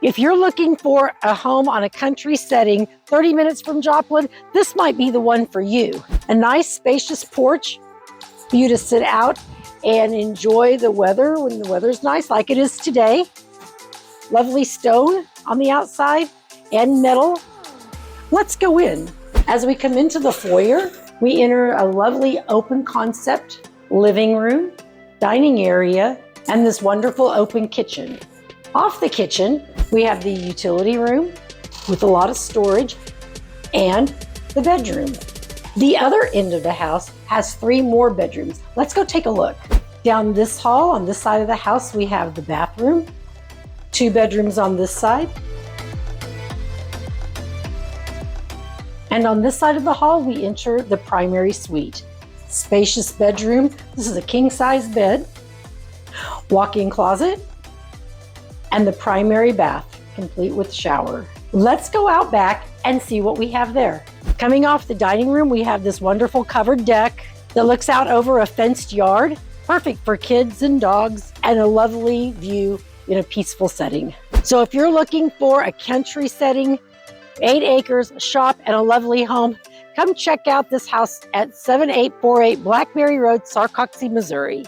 If you're looking for a home on a country setting, 30 minutes from Joplin, this might be the one for you. A nice spacious porch for you to sit out and enjoy the weather when the weather's nice, like it is today. Lovely stone on the outside and metal. Let's go in. As we come into the foyer, we enter a lovely open concept living room, dining area, and this wonderful open kitchen. Off the kitchen, we have the utility room with a lot of storage and the bedroom. The other end of the house has 3 more bedrooms. Let's go take a look. Down this hall, on this side of the house, we have the bathroom, 2 bedrooms on this side. And on this side of the hall, we enter the primary suite. Spacious bedroom. This is a king-size bed, walk-in closet, and the primary bath, complete with shower. Let's go out back and see what we have there. Coming off the dining room, we have this wonderful covered deck that looks out over a fenced yard, perfect for kids and dogs, and a lovely view in a peaceful setting. So if you're looking for a country setting, 8 acres, a shop, and a lovely home, come check out this house at 7848 Blackberry Road, Sarcoxie, Missouri.